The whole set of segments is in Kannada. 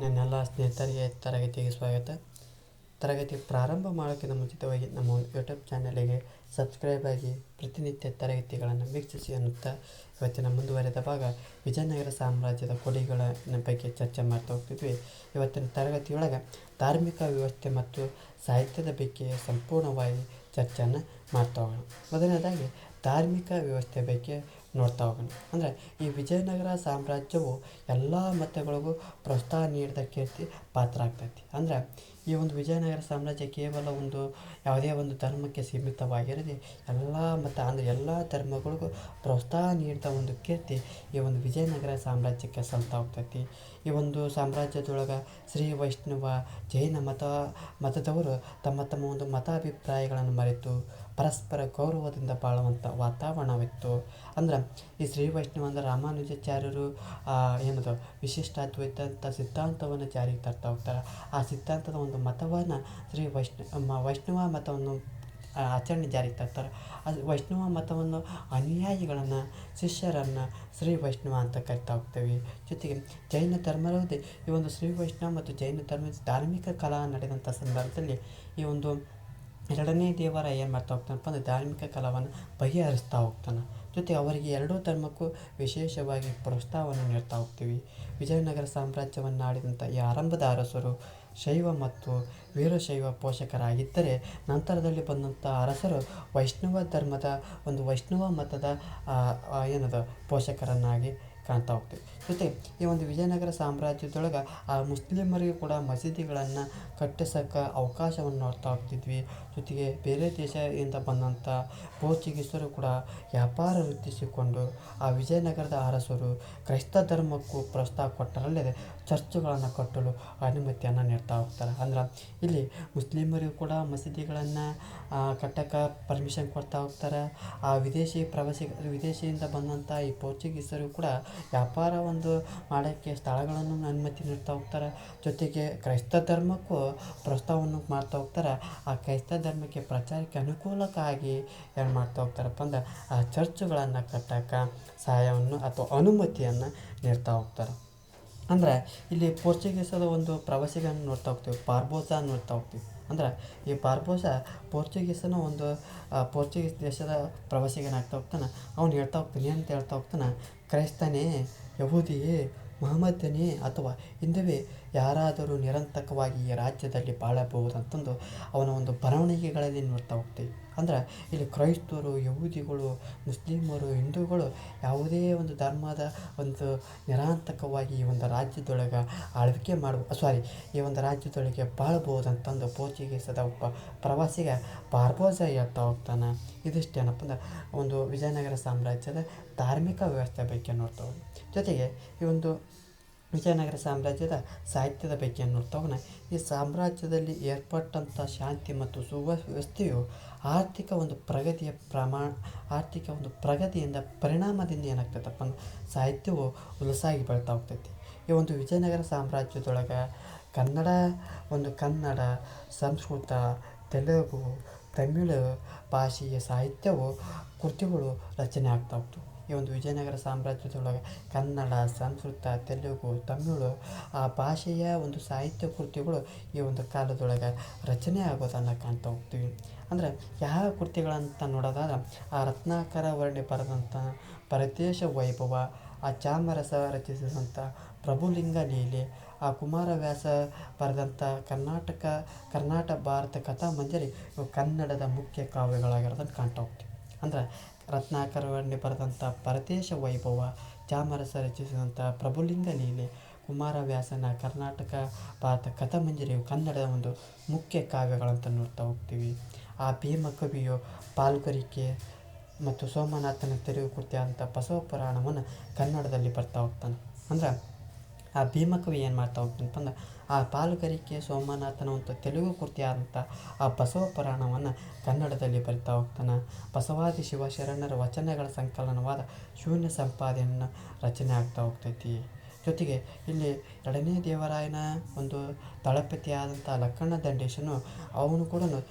ನನ್ನೆಲ್ಲ ಸ್ನೇಹಿತರಿಗೆ ತರಗತಿಗೆ ಸ್ವಾಗತ. ತರಗತಿ ಪ್ರಾರಂಭ ಮಾಡೋಕ್ಕಿಂತ ಮುಂಚಿತವಾಗಿ ನಮ್ಮ ಯೂಟ್ಯೂಬ್ ಚಾನಲಿಗೆ ಸಬ್ಸ್ಕ್ರೈಬ್ ಆಗಿ ಪ್ರತಿನಿತ್ಯ ತರಗತಿಗಳನ್ನು ವೀಕ್ಷಿಸಿ ಅನ್ನುತ್ತಾ ಇವತ್ತಿನ ಮುಂದುವರೆದ ಭಾಗ ವಿಜಯನಗರ ಸಾಮ್ರಾಜ್ಯದ ಕೊಡುಗೆಗಳ ಬಗ್ಗೆ ಚರ್ಚೆ ಮಾಡ್ತಾ ಹೋಗ್ತಿದ್ವಿ. ಇವತ್ತಿನ ತರಗತಿಯೊಳಗೆ ಧಾರ್ಮಿಕ ವ್ಯವಸ್ಥೆ ಮತ್ತು ಸಾಹಿತ್ಯದ ಬಗ್ಗೆ ಸಂಪೂರ್ಣವಾಗಿ ಚರ್ಚೆಯನ್ನು ಮಾಡ್ತಾ ಹೋಗೋಣ. ಮೊದಲನೇದಾಗಿ ಧಾರ್ಮಿಕ ವ್ಯವಸ್ಥೆ ಬಗ್ಗೆ ನೋಡ್ತಾ ಹೋಗೋಣ. ಅಂದರೆ ಈ ವಿಜಯನಗರ ಸಾಮ್ರಾಜ್ಯವು ಎಲ್ಲ ಮತಗಳಿಗೂ ಪ್ರೋತ್ಸಾಹ ನೀಡಿದ ಕೀರ್ತಿ ಪಾತ್ರ ಆಗ್ತೈತಿ. ಅಂದರೆ ಈ ಒಂದು ವಿಜಯನಗರ ಸಾಮ್ರಾಜ್ಯ ಕೇವಲ ಯಾವುದೇ ಒಂದು ಧರ್ಮಕ್ಕೆ ಸೀಮಿತವಾಗಿರದೆ ಎಲ್ಲ ಮತ ಅಂದರೆ ಎಲ್ಲ ಧರ್ಮಗಳಿಗೂ ಪ್ರೋತ್ಸಾಹ ನೀಡಿದ ಒಂದು ಕೀರ್ತಿ ಈ ಒಂದು ವಿಜಯನಗರ ಸಾಮ್ರಾಜ್ಯಕ್ಕೆ ಸಲ್ತಾ ಹೋಗ್ತೈತಿ. ಈ ಒಂದು ಸಾಮ್ರಾಜ್ಯದೊಳಗೆ ಶ್ರೀ ವೈಷ್ಣವ ಜೈನ ಮತದವರು ತಮ್ಮ ತಮ್ಮ ಒಂದು ಮತಾಭಿಪ್ರಾಯಗಳನ್ನು ಮರೆತು ಪರಸ್ಪರ ಗೌರವದಿಂದ ಬಾಳುವಂಥ ವಾತಾವರಣವಿತ್ತು. ಅಂದ್ರೆ ಈ ಶ್ರೀ ವೈಷ್ಣವ ಅಂದರೆ ರಾಮಾನುಜಾಚಾರ್ಯರು ಏನದು ವಿಶಿಷ್ಟಾದ್ವೈತ ಅಂತ ಸಿದ್ಧಾಂತವನ್ನು ಜಾರಿಗೆ ತರ್ತಾ ಹೋಗ್ತಾರೆ. ಆ ಸಿದ್ಧಾಂತದ ಒಂದು ಮತವನ್ನು ಶ್ರೀ ವೈಷ್ಣವ ಮತವನ್ನು ಆಚರಣೆ ಜಾರಿಗೆ ತರ್ತಾರೆ. ಅದು ವೈಷ್ಣವ ಮತವನ್ನು ಅನುಯಾಯಿಗಳನ್ನು ಶಿಷ್ಯರನ್ನು ಶ್ರೀ ವೈಷ್ಣವ ಅಂತ ಕರಿತಾ ಹೋಗ್ತೇವೆ. ಜೊತೆಗೆ ಜೈನ ಧರ್ಮದಲ್ಲಿ ಈ ಒಂದು ಶ್ರೀ ವೈಷ್ಣವ ಮತ್ತು ಜೈನ ಧರ್ಮದ ಧಾರ್ಮಿಕ ಕಲಾ ನಡೆದಂಥ ಸಂದರ್ಭದಲ್ಲಿ ಈ ಒಂದು ಎರಡನೇ ದೇವರ ಏನು ಮಾಡ್ತಾ ಹೋಗ್ತಾನಪ್ಪ ಅಂದರೆ ಧಾರ್ಮಿಕ ಕಲಾವನ್ನು ಬಗೆಹರಿಸ್ತಾ ಹೋಗ್ತಾನೆ. ಜೊತೆ ಅವರಿಗೆ ಎರಡೂ ಧರ್ಮಕ್ಕೂ ವಿಶೇಷವಾಗಿ ಪ್ರೋತ್ಸಾಹವನ್ನು ನೀಡ್ತಾ ಹೋಗ್ತೀವಿ. ವಿಜಯನಗರ ಸಾಮ್ರಾಜ್ಯವನ್ನು ಆಳಿದಂಥ ಈ ಆರಂಭದ ಅರಸರು ಶೈವ ಮತ್ತು ವೀರಶೈವ ಪೋಷಕರಾಗಿದ್ದರೆ, ನಂತರದಲ್ಲಿ ಬಂದಂಥ ಅರಸರು ವೈಷ್ಣವ ಮತದ ಪೋಷಕರನ್ನಾಗಿ ಕಾಣ್ತಾ ಹೋಗ್ತೀವಿ. ಜೊತೆ ಈ ಒಂದು ವಿಜಯನಗರ ಸಾಮ್ರಾಜ್ಯದೊಳಗೆ ಆ ಮುಸ್ಲಿಮರಿಗೂ ಕೂಡ ಮಸೀದಿಗಳನ್ನು ಕಟ್ಟಿಸೋಕ್ಕೆ ಅವಕಾಶವನ್ನು ನೋಡ್ತಾ ಹೋಗ್ತಿದ್ವಿ. ಜೊತೆಗೆ ಬೇರೆ ದೇಶದಿಂದ ಬಂದಂಥ ಪೋರ್ಚುಗೀಸರು ಕೂಡ ವ್ಯಾಪಾರ ವೃದ್ಧಿಸಿಕೊಂಡು ಆ ವಿಜಯನಗರದ ಅರಸರು ಕ್ರೈಸ್ತ ಧರ್ಮಕ್ಕೂ ಪ್ರೋತ್ಸಾಹ ಕೊಟ್ಟರಲ್ಲದೆ ಚರ್ಚುಗಳನ್ನು ಕಟ್ಟಲು ಅನುಮತಿಯನ್ನು ನೀಡ್ತಾ ಹೋಗ್ತಾರೆ. ಅಂದ್ರೆ ಇಲ್ಲಿ ಮುಸ್ಲಿಮರಿಗೂ ಕೂಡ ಮಸೀದಿಗಳನ್ನು ಕಟ್ಟೋಕ್ಕೆ ಪರ್ಮಿಷನ್ ಕೊಡ್ತಾ ಹೋಗ್ತಾರೆ. ಆ ವಿದೇಶಿಯಿಂದ ಬಂದಂಥ ಈ ಪೋರ್ಚುಗೀಸರು ಕೂಡ ವ್ಯಾಪಾರ ಮಾಡೋಕ್ಕೆ ಸ್ಥಳಗಳನ್ನು ಅನುಮತಿ ನೀಡ್ತಾ ಹೋಗ್ತಾರೆ. ಜೊತೆಗೆ ಕ್ರೈಸ್ತ ಧರ್ಮಕ್ಕೂ ಪ್ರೋತ್ಸಾಹವನ್ನು ಮಾಡ್ತಾ ಹೋಗ್ತಾರೆ. ಆ ಕ್ರೈಸ್ತ ಧರ್ಮಕ್ಕೆ ಪ್ರಚಾರಕ್ಕೆ ಅನುಕೂಲಕ್ಕಾಗಿ ಏನು ಮಾಡ್ತಾ ಹೋಗ್ತಾರಪ್ಪ ಅಂದ್ರೆ ಆ ಚರ್ಚುಗಳನ್ನು ಕಟ್ಟೋಕ್ಕೆ ಸಹಾಯವನ್ನು ಅಥವಾ ಅನುಮತಿಯನ್ನು ನೀಡ್ತಾ ಹೋಗ್ತಾರೆ. ಅಂದರೆ ಇಲ್ಲಿ ಪೋರ್ಚುಗೀಸದ ಒಂದು ಪ್ರವಾಸಿಗರನ್ನು ನೋಡ್ತಾ ಹೋಗ್ತೀವಿ, ಬಾರ್ಬೋಸಾ ನೋಡ್ತಾ ಹೋಗ್ತೀವಿ. ಅಂದ್ರೆ ಈ ಬಾರ್ಬೋಸಾ ಪೋರ್ಚುಗೀಸ್ ದೇಶದ ಪ್ರವಾಸಿಗನಾಗ್ತಾ ಹೋಗ್ತಾನೆ. ಅವನು ಹೇಳ್ತಾ ಹೋಗ್ತಾನೆ, ಏನಂತ ಹೇಳ್ತಾ ಹೋಗ್ತಾನೆ, ಕ್ರೈಸ್ತನೇ, ಯಹೂದಿಯೇ, ಮಹಮ್ಮದನೇ ಅಥವಾ ಹಿಂದುವೇ ಯಾರಾದರೂ ನಿರಂತರವಾಗಿ ಈ ರಾಜ್ಯದಲ್ಲಿ ಬಾಳಬಹುದಂತಂದು ಅವನ ಒಂದು ಬರವಣಿಗೆಗಳಲ್ಲಿ ನೋಡ್ತಾ ಹೋಗ್ತೀವಿ. ಅಂದ್ರೆ ಇಲ್ಲಿ ಕ್ರೈಸ್ತರು, ಯಹೂದಿಗಳು, ಮುಸ್ಲಿಮರು, ಹಿಂದೂಗಳು ಯಾವುದೇ ಒಂದು ಧರ್ಮದ ನಿರಾಂತಕವಾಗಿ ಈ ಒಂದು ರಾಜ್ಯದೊಳಗೆ ಈ ಒಂದು ರಾಜ್ಯದೊಳಗೆ ಬಾಳ್ಬಹುದಂತಂದು ಪೋರ್ಚುಗೀಸದ ಒಬ್ಬ ಪ್ರವಾಸಿಗ ಬಾರ್ಬೋಸಾ ಹೇಳ್ತಾ ಹೋಗ್ತಾನೆ. ಇದಿಷ್ಟೇನಪ್ಪ ಅಂದ್ರೆ ಒಂದು ವಿಜಯನಗರ ಸಾಮ್ರಾಜ್ಯದ ಧಾರ್ಮಿಕ ವ್ಯವಸ್ಥೆ ಬಗ್ಗೆ ನೋಡ್ತಾ ಹೋಗಿ. ಜೊತೆಗೆ ಈ ಒಂದು ವಿಜಯನಗರ ಸಾಮ್ರಾಜ್ಯದ ಸಾಹಿತ್ಯದ ಬಗ್ಗೆ ನೋಡ್ತಾ ಹೋಗೋಣ. ಈ ಸಾಮ್ರಾಜ್ಯದಲ್ಲಿ ಏರ್ಪಟ್ಟಂಥ ಶಾಂತಿ ಮತ್ತು ಸುವ್ಯವಸ್ಥೆಯು ಆರ್ಥಿಕ ಒಂದು ಪ್ರಗತಿಯಿಂದ ಪರಿಣಾಮದಿಂದ ಏನಾಗ್ತೈತಪ್ಪ ಅಂದ್ರೆ ಸಾಹಿತ್ಯವು ಹುಲಸಾಗಿ ಬೆಳ್ತಾ ಹೋಗ್ತೈತಿ. ಈ ಒಂದು ವಿಜಯನಗರ ಸಾಮ್ರಾಜ್ಯದೊಳಗೆ ಕನ್ನಡ, ಸಂಸ್ಕೃತ, ತೆಲುಗು, ತಮಿಳು ಭಾಷೆಯ ಕೃತಿಗಳು ರಚನೆ ಆಗ್ತಾ ಹೋಗ್ತವೆ. ಈ ಒಂದು ವಿಜಯನಗರ ಸಾಮ್ರಾಜ್ಯದೊಳಗೆ ಕನ್ನಡ, ಸಂಸ್ಕೃತ, ತೆಲುಗು, ತಮಿಳು ಆ ಭಾಷೆಯ ಒಂದು ಸಾಹಿತ್ಯ ಕೃತಿಗಳು ಈ ಒಂದು ಕಾಲದೊಳಗೆ ರಚನೆ ಆಗೋದನ್ನು ಕಾಣ್ತಾ ಹೋಗ್ತೀವಿ. ಅಂದರೆ ಯಾವ ಕೃತಿಗಳಂತ ನೋಡೋದಾದ್ರೆ ಆ ರತ್ನಾಕರ ವರ್ಣಿ ಬರೆದಂಥ ಪರದೇಶ ವೈಭವ, ಆ ಚಾಮರಸ ರಚಿಸಿದಂಥ ಪ್ರಭುಲಿಂಗ ಲೀಲೆ, ಆ ಕುಮಾರವ್ಯಾಸ ಬರೆದಂಥ ಕರ್ನಾಟ ಭಾರತ ಕಥಾಮಂಜರಿ ಇವು ಕನ್ನಡದ ಮುಖ್ಯ ಕಾವ್ಯಗಳಾಗಿರೋದನ್ನು ಕಾಣ್ತಾ ಹೋಗ್ತೀವಿ. ಅಂದ್ರೆ ರತ್ನಾಕರ ವರ್ಣಿ ಬರೆದಂಥ ಪರದೇಶ ವೈಭವ, ಚಾಮರಸ ರಚಿಸಿದಂಥ ಪ್ರಭುಲಿಂಗ ಲೀಲೆ, ಕುಮಾರವ್ಯಾಸನ ಕರ್ನಾಟಕ ಭಾರತ ಕಥಾಮಂಜರಿ ಇವು ಕನ್ನಡದ ಒಂದು ಮುಖ್ಯ ಕಾವ್ಯಗಳಂತ ನೋಡ್ತಾ ಹೋಗ್ತೀವಿ. ಆ ಭೀಮಕವಿಯು ಪಾಲುಗಾರಿಕೆ ಮತ್ತು ಸೋಮನಾಥನ ತೆಲುಗು ಕೃತಿಯಾದಂಥ ಬಸವ ಪುರಾಣವನ್ನು ಕನ್ನಡದಲ್ಲಿ ಬರ್ತಾ ಹೋಗ್ತಾನೆ. ಅಂದ್ರೆ ಆ ಭೀಮಕವಿ ಏನು ಮಾಡ್ತಾ ಹೋಗ್ತಾನಪ್ಪ ಅಂದ್ರೆ ಆ ಪಾಲುಗಾರಿಕೆ ಸೋಮನಾಥನ ಒಂದು ತೆಲುಗು ಕೃತಿಯಾದಂಥ ಆ ಬಸವ ಪುರಾಣವನ್ನು ಕನ್ನಡದಲ್ಲಿ ಬರಿತಾ ಹೋಗ್ತಾನೆ. ಬಸವಾದಿ ಶಿವಶರಣರ ವಚನಗಳ ಸಂಕಲನವಾದ ಶೂನ್ಯ ಸಂಪಾದನೆಯನ್ನು ರಚನೆ ಆಗ್ತಾ ಹೋಗ್ತೈತಿ. ಜೊತೆಗೆ ಇಲ್ಲಿ ಎರಡನೇ ದೇವರಾಯನ ಒಂದು ದಳಪತಿಯಾದಂಥ ಲಕ್ಕಣ್ಣ ದಂಡೇಶನು ಅವನು ಕೂಡ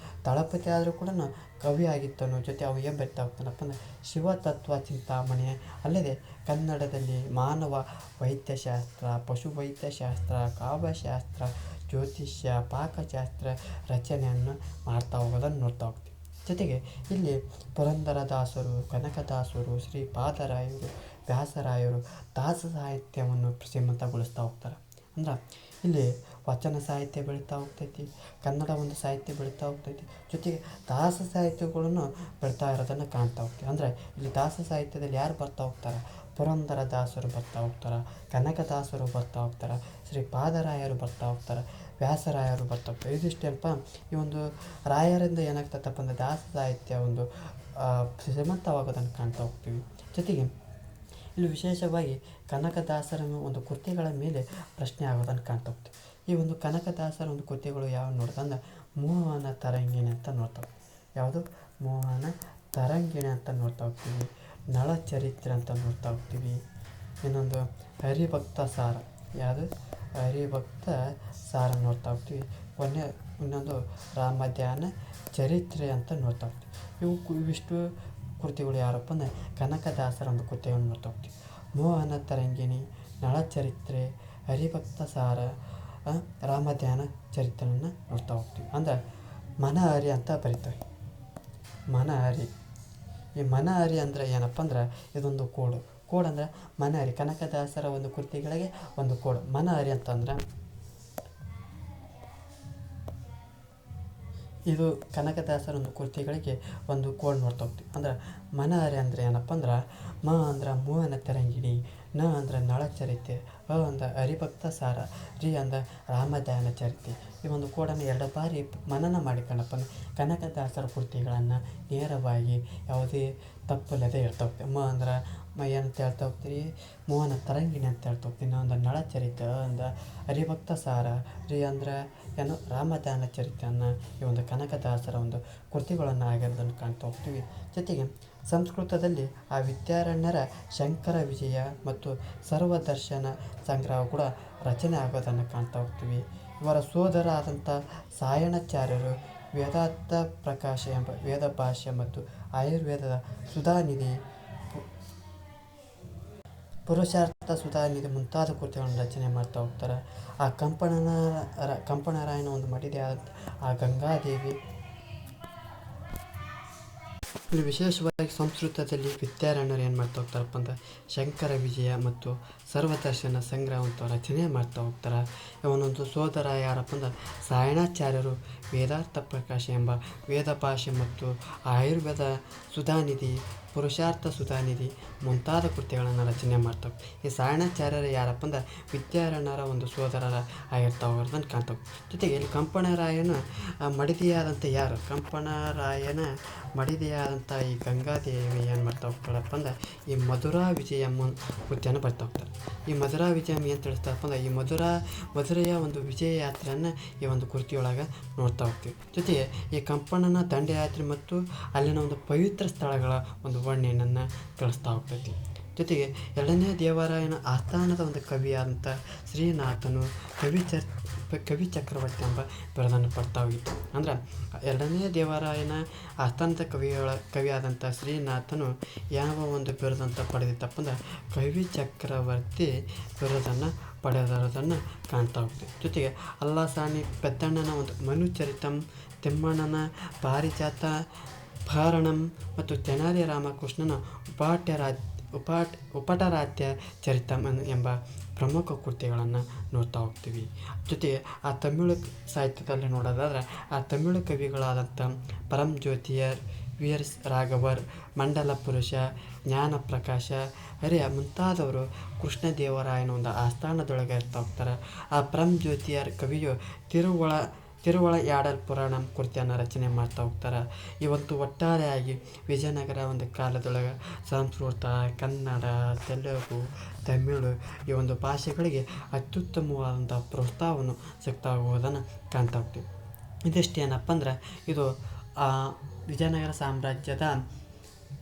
ದಳಪತಿ ಆದರೂ ಕೂಡ ಕವಿ ಆಗಿದ್ದನು. ಜೊತೆ ಅವು ಏನು ಬರಿತಾ ಹೋಗ್ತಾನಪ್ಪ ಅಂದರೆ ಶಿವತತ್ವ ಚಿಂತಾಮಣಿ, ಅಲ್ಲದೆ ಕನ್ನಡದಲ್ಲಿ ಮಾನವ ವೈದ್ಯಶಾಸ್ತ್ರ, ಪಶು ವೈದ್ಯಶಾಸ್ತ್ರ, ಕಾವ್ಯಶಾಸ್ತ್ರ, ಜ್ಯೋತಿಷ್ಯ, ಪಾಕಶಾಸ್ತ್ರ ರಚನೆಯನ್ನು ಮಾಡ್ತಾ ಹೋಗೋದನ್ನು ನೋಡ್ತಾ ಹೋಗ್ತೀವಿ. ಜೊತೆಗೆ ಇಲ್ಲಿ ಪುರಂದರದಾಸರು, ಕನಕದಾಸರು, ಶ್ರೀಪಾದರಾಯರು, ವ್ಯಾಸರಾಯರು ದಾಸ ಸಾಹಿತ್ಯವನ್ನು ಶ್ರೀಮಂತಗೊಳಿಸ್ತಾ ಹೋಗ್ತಾರೆ. ಅಂದ್ರೆ ಇಲ್ಲಿ ವಚನ ಸಾಹಿತ್ಯ ಬೆಳೀತಾ ಹೋಗ್ತೈತಿ, ಕನ್ನಡ ಒಂದು ಸಾಹಿತ್ಯ ಬೆಳೀತಾ ಹೋಗ್ತೈತಿ, ಜೊತೆಗೆ ದಾಸ ಸಾಹಿತ್ಯಗಳನ್ನು ಬೆಳೀತಾ ಇರೋದನ್ನು ಕಾಣ್ತಾ ಹೋಗ್ತೀವಿ. ಅಂದರೆ ಇಲ್ಲಿ ದಾಸ ಸಾಹಿತ್ಯದಲ್ಲಿ ಯಾರು ಬರ್ತಾ ಹೋಗ್ತಾರೆ? ಪುರಂದರದಾಸರು ಬರ್ತಾ ಹೋಗ್ತಾರೆ, ಕನಕದಾಸರು ಬರ್ತಾ ಹೋಗ್ತಾರೆ, ಶ್ರೀಪಾದರಾಯರು ಬರ್ತಾ ಹೋಗ್ತಾರೆ, ವ್ಯಾಸರಾಯರು ಬರ್ತಾ ಹೋಗ್ತಾರೆ. ಇದಿಷ್ಟೇನಪ್ಪ ಈ ಒಂದು ರಾಯರಿಂದ ಏನಾಗ್ತದಪ್ಪ ಅಂದರೆ ದಾಸ ಸಾಹಿತ್ಯ ಒಂದು ಶ್ರೀಮಂತವಾಗೋದನ್ನು ಕಾಣ್ತಾ ಹೋಗ್ತೀವಿ. ಜೊತೆಗೆ ಇಲ್ಲಿ ವಿಶೇಷವಾಗಿ ಕನಕದಾಸರ ಒಂದು ಕೃತಿಗಳ ಮೇಲೆ ಪ್ರಶ್ನೆ ಆಗೋದನ್ನು ಕಾಣ್ತಾ ಹೋಗ್ತೀವಿ. ಈ ಒಂದು ಕನಕದಾಸರ ಒಂದು ಕೃತಿಗಳು ಯಾವ ನೋಡ್ತಂದ್ರೆ ಮೋಹನ ತರಂಗಿಣಿ ಅಂತ ನೋಡ್ತಾ ಹೋಗ್ತೀವಿ. ಯಾವುದು? ಮೋಹನ ತರಂಗಿಣಿ ಅಂತ ನೋಡ್ತಾ ಹೋಗ್ತೀವಿ. ನಳಚರಿತ್ರೆ ಅಂತ ನೋಡ್ತಾ ಹೋಗ್ತೀವಿ. ಇನ್ನೊಂದು ಹರಿಭಕ್ತ ಸಾರ, ಯಾವುದು? ಹರಿಭಕ್ತ ಸಾರ ನೋಡ್ತಾ ಹೋಗ್ತೀವಿ. ಇನ್ನೊಂದು ರಾಮಧ್ಯಾನ ಚರಿತ್ರೆ ಅಂತ ನೋಡ್ತಾ ಹೋಗ್ತೀವಿ. ಇವಿಷ್ಟು ಕೃತಿಗಳು ಯಾರಪ್ಪ ಅಂದರೆ ಕನಕದಾಸರ ಒಂದು ಕೃತಿಯನ್ನು ನೋಡ್ತಾ ಹೋಗ್ತೀವಿ. ಮೋಹನ ತರಂಗಿಣಿ, ನಳಚರಿತ್ರೆ, ಹರಿಭಕ್ತ ಸಾರ, ರಾಮಧ್ಯಾನ ಚರಿತ್ರೆಯನ್ನು ನೋಡ್ತಾ ಹೋಗ್ತೀವಿ. ಅಂದರೆ ಮನಹರಿ ಅಂತ ಬರೀತಾರೆ. ಮನಹರಿ, ಈ ಮನಹರಿ ಅಂದರೆ ಏನಪ್ಪ ಅಂದ್ರೆ ಇದೊಂದು ಕೋಡ್ ಅಂದರೆ ಮನಹರಿ, ಕನಕದಾಸರ ಒಂದು ಕೃತಿಗಳಿಗೆ ಒಂದು ಕೋಡ್. ಮನಹರಿ ಅಂತಂದ್ರೆ ಇದು ಕನಕದಾಸರ ಒಂದು ಕೃತಿಗಳಿಗೆ ಒಂದು ಕೋಡ್ ನೋಡ್ತಾ ಹೋಗ್ತೀವಿ. ಅಂದ್ರೆ ಮನಹರಿ ಅಂದರೆ ಏನಪ್ಪ ಅಂದ್ರೆ ಮ ಅಂದ್ರೆ ಮೋಹನ ತರಂಗಿಣಿ, ನ ಅಂದ್ರೆ ನಳಚರಿತೆ, ಅ ಅಂದ್ರೆ ಹರಿಭಕ್ತ ಸಾರ, ರಿ ಅಂದ್ರೆ ರಾಮಧ್ಯಾನ ಚರಿತೆ. ಈ ಒಂದು ಕೋಡನ್ನು 2 ಬಾರಿ ಮನನ ಮಾಡಿಕೊಂಡಪ್ಪ ಅಂದ್ರೆ ಕನಕದಾಸರ ಕೃತಿಗಳನ್ನು ನೇರವಾಗಿ ಯಾವುದೇ ತಪ್ಪಿಲ್ಲದೆ ಹೇಳ್ತಾ ಹೋಗ್ತೀವಿ. ಮ ಅಂದ್ರೆ ಏನಂತ ಹೇಳ್ತಾ ಹೋಗ್ತೀವಿ? ಮೋಹನ ತರಂಗಿಣಿ ಅಂತ ಹೇಳ್ತಾ ಹೋಗ್ತೀನಿ. ಒಂದು ನಳಚರಿತೆ, ಅಂದ್ರೆ ಹರಿಭಕ್ತ ಸಾರ, ರಿ ಅಂದ್ರೆ ಏನು ರಾಮಧ್ಯಾನ ಚರಿತೆಯನ್ನು ಈ ಒಂದು ಕನಕದಾಸರ ಒಂದು ಕೃತಿಗಳನ್ನು ಆಗಿರೋದನ್ನು ಕಾಣ್ತಾ ಹೋಗ್ತೀವಿ. ಜೊತೆಗೆ ಸಂಸ್ಕೃತದಲ್ಲಿ ಆ ವಿದ್ಯಾರಣ್ಯರ ಶಂಕರ ವಿಜಯ ಮತ್ತು ಸರ್ವದರ್ಶನ ಸಂಗ್ರಹ ಕೂಡ ರಚನೆ ಆಗೋದನ್ನು ಕಾಣ್ತಾ ಹೋಗ್ತೀವಿ. ಇವರ ಸೋದರ ಆದಂಥ ಸಾಯಣಾಚಾರ್ಯರು ವೇದಾಂತ ಪ್ರಕಾಶ ಎಂಬ ವೇದ ಭಾಷ್ಯ ಮತ್ತು ಆಯುರ್ವೇದದ ಸುಧಾನಿಧಿ, ಪುರುಷಾರ್ಥ ಸುಧಾನಿಧಿ ಮುಂತಾದ ಕೃತಿಗಳನ್ನು ರಚನೆ ಮಾಡ್ತಾ ಹೋಗ್ತಾರೆ. ಆ ಕಂಪಣರಾಯನ ಒಂದು ಮಡಿದೆ ಆದ ಆ ಗಂಗಾದೇವಿ. ಇಲ್ಲಿ ವಿಶೇಷವಾಗಿ ಸಂಸ್ಕೃತದಲ್ಲಿ ವಿದ್ಯಾರಣ್ಯರು ಏನು ಮಾಡ್ತಾ ಹೋಗ್ತಾರಪ್ಪ ಅಂದ್ರೆ ಶಂಕರ ವಿಜಯ ಮತ್ತು ಸರ್ವದರ್ಶನ ಸಂಗ್ರಹವಂತ ರಚನೆ ಮಾಡ್ತಾ ಹೋಗ್ತಾರೆ. ಇವನೊಂದು ಸೋದರ ಯಾರಪ್ಪ ಅಂದ್ರೆ ಸಾಯಣಾಚಾರ್ಯರು ವೇದಾಂತ ಪ್ರಕಾಶ ಎಂಬ ವೇದ ಭಾಷೆ ಮತ್ತು ಆಯುರ್ವೇದ ಸುಧಾನಿಧಿ, ಪುರುಷಾರ್ಥ ಸುಧಾನಿಧಿ ಮುಂತಾದ ಕೃತಿಗಳನ್ನು ರಚನೆ ಮಾಡ್ತಾವೆ. ಈ ಸಾಯಣಾಚಾರ್ಯರು ಯಾರಪ್ಪ ಅಂದ್ರೆ ವಿದ್ಯಾರಣ್ಯರ ಒಂದು ಸೋದರರ ಆಗಿರ್ತಾ ಹೋಗೋದನ್ನು ಕಾಣ್ತಾವೆ. ಜೊತೆಗೆ ಇಲ್ಲಿ ಕಂಪಣರಾಯನ ಮಡಿದೆಯಾದಂಥ ಯಾರು? ಕಂಪಣರಾಯನ ಮಡಿದೆಯಾದಂಥ ಈ ಗಂಗಾದೇವಿ ಏನು ಮಾಡ್ತಾ ಹೋಗ್ತಾಳಪ್ಪ ಅಂದ್ರೆ ಈ ಮಧುರಾ ವಿಜಯಮ್ಮ ಕೃತಿಯನ್ನು ಬರ್ತಾ ಹೋಗ್ತಾರೆ. ಈ ಮಧುರಾ ವಿಜಯಮ್ಮ ಏನು ತಿಳಿಸ್ತಾರಪ್ಪ ಅಂದ್ರೆ ಈ ಮಧುರೆಯ ಒಂದು ವಿಜಯ ಯಾತ್ರೆಯನ್ನು ಈ ಒಂದು ಕೃತಿಯೊಳಗೆ ನೋಡ್ತಾ ಹೋಗ್ತೀವಿ. ಜೊತೆಗೆ ಈ ಕಂಪಣನ ದಂಡಯಾತ್ರೆ ಮತ್ತು ಅಲ್ಲಿನ ಒಂದು ಪವಿತ್ರ ಸ್ಥಳಗಳ ಒಂದು ವರ್ಣನೆಯನ್ನು ತಿಳಿಸ್ತಾ ಹೋಗ್ತೈತಿ. ಜೊತೆಗೆ ಎರಡನೇ ದೇವರಾಯನ ಆಸ್ಥಾನದ ಒಂದು ಕವಿಯಾದಂಥ ಶ್ರೀನಾಥನು ಕವಿ ಚಕ್ರವರ್ತಿ ಎಂಬ ಬಿರುದನ್ನು ಪಡ್ತಾ ಹೋಗಿತ್ತು. ಅಂದ್ರೆ ಎರಡನೇ ದೇವರಾಯನ ಆಸ್ಥಾನದ ಕವಿಯಾದಂಥ ಶ್ರೀನಾಥನು ಯಾವ ಒಂದು ಬಿರುದಂತ ಪಡೆದಿತ್ತಪ್ಪ ಅಂದ್ರೆ ಕವಿ ಚಕ್ರವರ್ತಿ ಬಿರುದನ್ನು ಪಡೆದಿರೋದನ್ನು ಕಾಣ್ತಾ ಹೋಗ್ತೀವಿ. ಜೊತೆಗೆ ಅಲ್ಲಾಸಾನಿ ಪೆದ್ದಣ್ಣನ ಒಂದು ಮನುಚರಿತಂ, ತಿಮ್ಮಣ್ಣನ ಪಾರಿಜಾತ ಭಾರಣಂ ಮತ್ತು ತೆನಾಲಿ ರಾಮಕೃಷ್ಣನ ಉಪಟರಾಧ್ಯ ಚರಿತಂ ಎಂಬ ಪ್ರಮುಖ ಕೃತಿಗಳನ್ನು ನೋಡ್ತಾ ಹೋಗ್ತೀವಿ. ಜೊತೆಗೆ ಆ ತಮಿಳು ಸಾಹಿತ್ಯದಲ್ಲಿ ನೋಡೋದಾದ್ರೆ ಆ ತಮಿಳು ಕವಿಗಳಾದಂಥ ಪರಂಜ್ಯೋತಿಯರ್, ವಿ.ಆರ್. ರಾಘವರ್, ಮಂಡಲ ಪುರುಷ, ಜ್ಞಾನಪ್ರಕಾಶ, ಹರಿಯ ಮುಂತಾದವರು ಕೃಷ್ಣದೇವರಾಯನ ಒಂದು ಆಸ್ಥಾನದೊಳಗೆ ಇರ್ತಾ ಹೋಗ್ತಾರೆ. ಆ ಪರಂಜ್ಯೋತಿಯರ್ ಕವಿಯು ತಿರುವಳಯಾಡಲ್ ಪುರಾಣಂ ಕೃತಿಯನ್ನು ರಚನೆ ಮಾಡ್ತಾ ಹೋಗ್ತಾರೆ. ಇವತ್ತು ಒಟ್ಟಾರೆಯಾಗಿ ವಿಜಯನಗರ ಒಂದು ಕಾಲದೊಳಗೆ ಸಂಸ್ಕೃತ, ಕನ್ನಡ, ತೆಲುಗು, ತಮಿಳು ಈ ಒಂದು ಭಾಷೆಗಳಿಗೆ ಅತ್ಯುತ್ತಮವಾದಂಥ ಪ್ರೋತ್ಸಾಹವನ್ನು ಸಿಗ್ತಾ ಹೋಗೋದನ್ನು ಕಾಣ್ತಾ ಹೋಗ್ತೀವಿ. ಇದಿಷ್ಟೇನಪ್ಪ ಅಂದ್ರೆ ಇದು ವಿಜಯನಗರ ಸಾಮ್ರಾಜ್ಯದ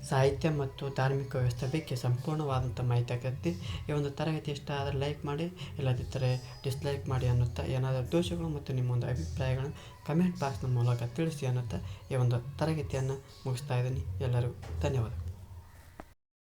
ಸಾಹಿತ್ಯ ಮತ್ತು ಧಾರ್ಮಿಕ ವ್ಯವಸ್ಥೆ ಬಗ್ಗೆ ಸಂಪೂರ್ಣವಾದಂಥ ಮಾಹಿತಿ ಆಗತ್ತೆ. ಈ ಒಂದು ತರಗತಿ ಇಷ್ಟ ಆದರೆ ಲೈಕ್ ಮಾಡಿ, ಇಲ್ಲದಿದ್ದರೆ ಡಿಸ್ಲೈಕ್ ಮಾಡಿ ಅನ್ನುತ್ತಾ, ಏನಾದರೂ ದೋಷಗಳು ಮತ್ತು ನಿಮ್ಮ ಒಂದು ಅಭಿಪ್ರಾಯಗಳನ್ನು ಕಮೆಂಟ್ ಬಾಕ್ಸ್ನ ಮೂಲಕ ತಿಳಿಸಿ ಅನ್ನುತ್ತಾ ಈ ಒಂದು ತರಗತಿಯನ್ನು ಮುಗಿಸ್ತಾ ಇದ್ದೀನಿ. ಎಲ್ಲರಿಗೂ ಧನ್ಯವಾದ.